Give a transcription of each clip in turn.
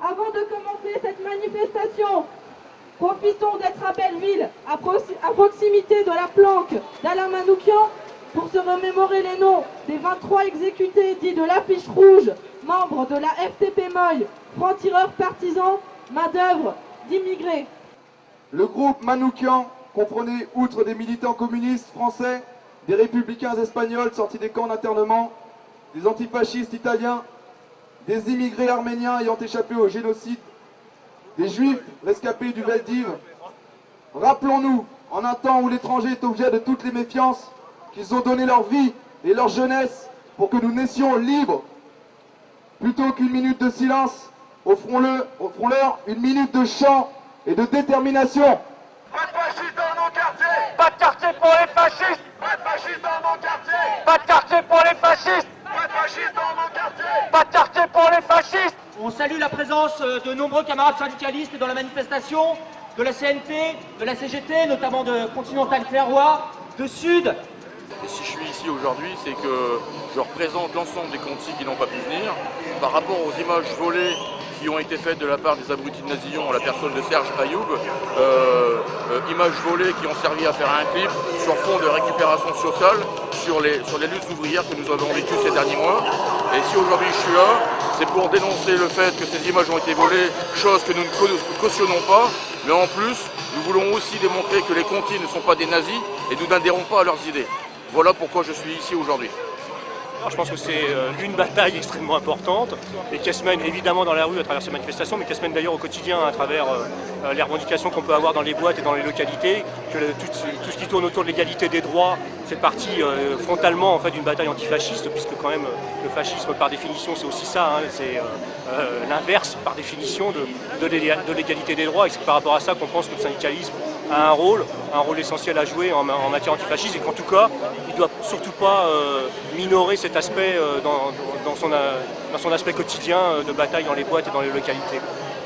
Avant de commencer cette manifestation, profitons d'être à Belleville, à proximité de la planque d'Alain Manouchian, pour se remémorer les noms des 23 exécutés dits de l'affiche rouge, membres de la FTP Moy, francs-tireurs partisans, main-d'œuvre d'immigrés. Le groupe Manouchian comprenait, outre des militants communistes français, des républicains espagnols sortis des camps d'internement, des antifascistes italiens, des immigrés arméniens ayant échappé au génocide, des juifs rescapés du Veldiv. Rappelons-nous, en un temps où l'étranger est objet de toutes les méfiances, qu'ils ont donné leur vie et leur jeunesse pour que nous naissions libres. Plutôt qu'une minute de silence, offrons-leur une minute de chant et de détermination. Pas de fascistes dans nos quartiers! Pas de quartier pour les fascistes! Pas de fascistes dans nos quartiers! Pas de quartier pour les fascistes! Pas de fascistes dans nos quartiers! Pas de quartier pour les fascistes! On salue la présence de nombreux camarades syndicalistes dans la manifestation, de la CNT, de la CGT, notamment de Continental Clairoy, de Sud. Et si je suis ici aujourd'hui, c'est que je représente l'ensemble des contis qui n'ont pas pu venir. Par rapport aux images volées qui ont été faites de la part des abrutis de Nazillon en la personne de Serge Ayoub, images volées qui ont servi à faire un clip sur fond de récupération sociale sur les luttes ouvrières que nous avons vécues ces derniers mois. Et si aujourd'hui je suis là, c'est pour dénoncer le fait que ces images ont été volées, chose que nous ne cautionnons pas, mais en plus, nous voulons aussi démontrer que les contis ne sont pas des nazis et nous n'adhérons pas à leurs idées. Voilà pourquoi je suis ici aujourd'hui. Alors, je pense que c'est une bataille extrêmement importante et qui se mène évidemment dans la rue à travers ces manifestations, mais qui se mène d'ailleurs au quotidien à travers les revendications qu'on peut avoir dans les boîtes et dans les localités, que tout ce qui tourne autour de l'égalité des droits fait partie frontalement en fait, d'une bataille antifasciste, puisque quand même le fascisme par définition c'est aussi ça, hein, c'est l'inverse par définition de l'égalité des droits, et c'est par rapport à ça qu'on pense que le syndicalisme a un rôle essentiel à jouer en matière antifasciste, et qu'en tout cas il ne doit surtout pas minorer cet aspect dans son aspect quotidien de bataille dans les boîtes et dans les localités.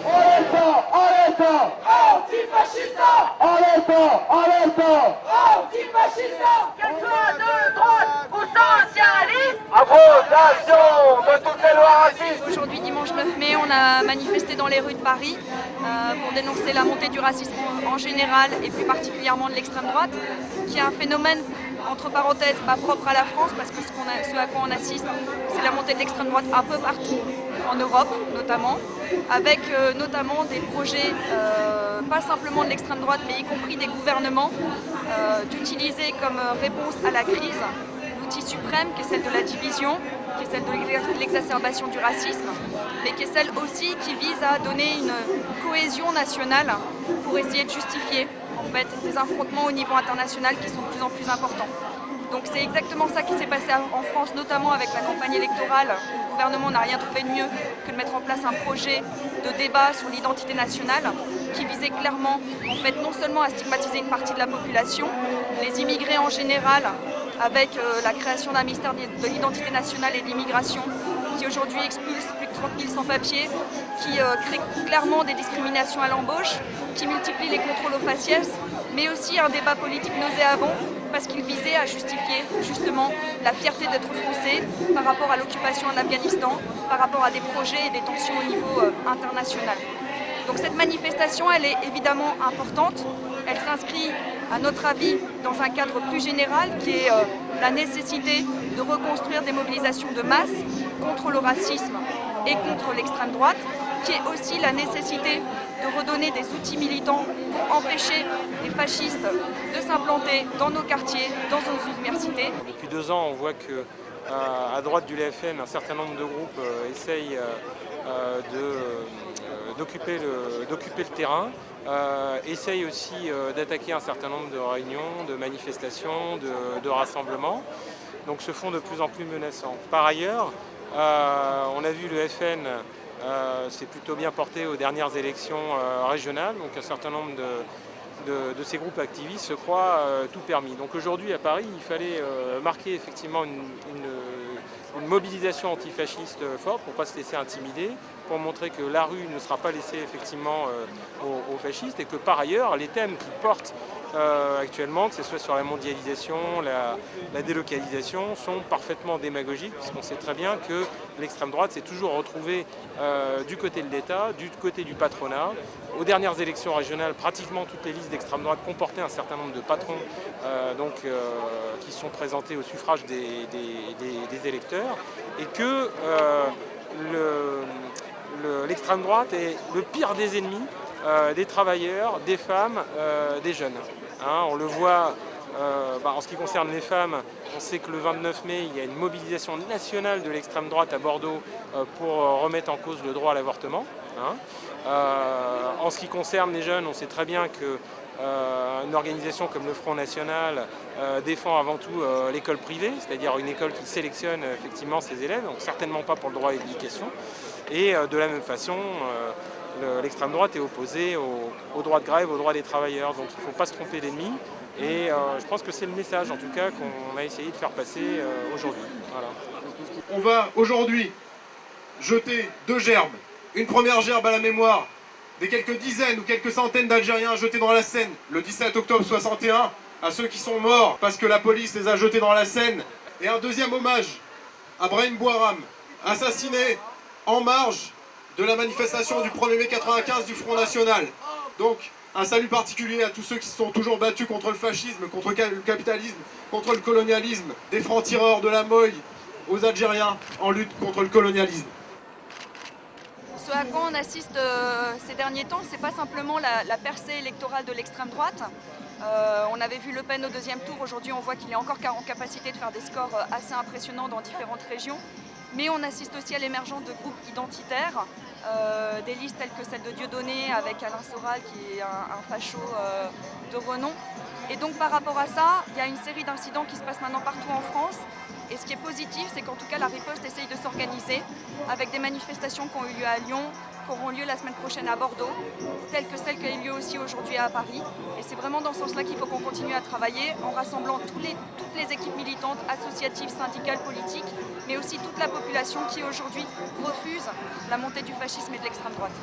Alerta! Alerta! Antifascista! Alerta! Alerta! Antifascista! Qu'elle soit de droite ou socialiste! Abrogation de toutes les lois racistes! Aujourd'hui, dimanche 9 mai, on a manifesté dans les rues de Paris pour dénoncer la montée du racisme en général et plus particulièrement de l'extrême droite, qui est un phénomène, entre parenthèses, pas propre à la France, parce que ce à quoi on assiste, c'est la montée de l'extrême droite un peu partout, en Europe notamment, avec notamment des projets, pas simplement de l'extrême droite, mais y compris des gouvernements, d'utiliser comme réponse à la crise l'outil suprême qui est celle de la division, qui est celle de l'exacerbation du racisme, mais qui est celle aussi qui vise à donner une cohésion nationale pour essayer de justifier en fait, des affrontements au niveau international qui sont de plus en plus importants. Donc c'est exactement ça qui s'est passé en France, notamment avec la campagne électorale. Le gouvernement n'a rien trouvé de mieux que de mettre en place un projet de débat sur l'identité nationale qui visait clairement, en fait, non seulement à stigmatiser une partie de la population, les immigrés en général, avec la création d'un ministère de l'identité nationale et de l'immigration, qui aujourd'hui expulse plus de 30 000 sans-papiers, qui crée clairement des discriminations à l'embauche, qui multiplie les contrôles aux faciès, mais aussi un débat politique nauséabond, parce qu'il visait à justifier justement la fierté d'être français par rapport à l'occupation en Afghanistan, par rapport à des projets et des tensions au niveau international. Donc cette manifestation, elle est évidemment importante, elle s'inscrit à notre avis dans un cadre plus général qui est la nécessité de reconstruire des mobilisations de masse contre le racisme et contre l'extrême droite, qui est aussi la nécessité de redonner des outils militants pour empêcher les fascistes de s'implanter dans nos quartiers, dans nos universités. Depuis 2 ans, on voit que à droite du LFN, un certain nombre de groupes essayent d'occuper le terrain, essayent aussi d'attaquer un certain nombre de réunions, de manifestations, de rassemblements, donc se font de plus en plus menaçants. Par ailleurs, on a vu le FN s'est plutôt bien porté aux dernières élections régionales, donc un certain nombre de ces groupes activistes se croient tout permis. Donc aujourd'hui à Paris, il fallait marquer effectivement une mobilisation antifasciste forte pour ne pas se laisser intimider, pour montrer que la rue ne sera pas laissée effectivement aux fascistes, et que par ailleurs les thèmes qui portent actuellement, que ce soit sur la mondialisation, la délocalisation, sont parfaitement démagogiques, puisqu'on sait très bien que l'extrême droite s'est toujours retrouvée du côté de l'État, du côté du patronat. Aux dernières élections régionales, pratiquement toutes les listes d'extrême droite comportaient un certain nombre de patrons qui sont présentés au suffrage des électeurs, et que l'extrême droite est le pire des ennemis des travailleurs, des femmes, des jeunes. Hein, on le voit en ce qui concerne les femmes, on sait que le 29 mai, il y a une mobilisation nationale de l'extrême droite à Bordeaux pour remettre en cause le droit à l'avortement. Hein. En ce qui concerne les jeunes, on sait très bien que une organisation comme le Front National défend avant tout l'école privée, c'est-à-dire une école qui sélectionne effectivement ses élèves, donc certainement pas pour le droit à l'éducation. Et de la même façon, l'extrême droite est opposée au droit de grève, au droit des travailleurs. Donc il ne faut pas se tromper d'ennemi. Et je pense que c'est le message en tout cas qu'on a essayé de faire passer aujourd'hui. Voilà. On va aujourd'hui jeter 2 gerbes. Une première gerbe à la mémoire des quelques dizaines ou quelques centaines d'Algériens jetés dans la Seine le 17 octobre 61, à ceux qui sont morts parce que la police les a jetés dans la Seine. Et un deuxième hommage à Brahim Bouaram, assassiné en marge de la manifestation du 1er mai 95 du Front National. Donc un salut particulier à tous ceux qui se sont toujours battus contre le fascisme, contre le capitalisme, contre le colonialisme, des francs-tireurs de la Moye aux Algériens en lutte contre le colonialisme. Ce à quoi on assiste ces derniers temps, c'est pas simplement la percée électorale de l'extrême droite. On avait vu Le Pen au 2e tour, aujourd'hui on voit qu'il est encore en capacité de faire des scores assez impressionnants dans différentes régions. Mais on assiste aussi à l'émergence de groupes identitaires, des listes telles que celle de Dieudonné avec Alain Soral qui est un facho de renom. Et donc par rapport à ça, il y a une série d'incidents qui se passent maintenant partout en France. Et ce qui est positif, c'est qu'en tout cas la riposte essaye de s'organiser avec des manifestations qui ont eu lieu à Lyon, qui auront lieu la semaine prochaine à Bordeaux, telles que celle qui a eu lieu aussi aujourd'hui à Paris. Et c'est vraiment dans ce sens-là qu'il faut qu'on continue à travailler en rassemblant toutes les équipes militantes, associatives, syndicales, politiques, mais aussi toute la population qui aujourd'hui refuse la montée du fascisme et de l'extrême droite.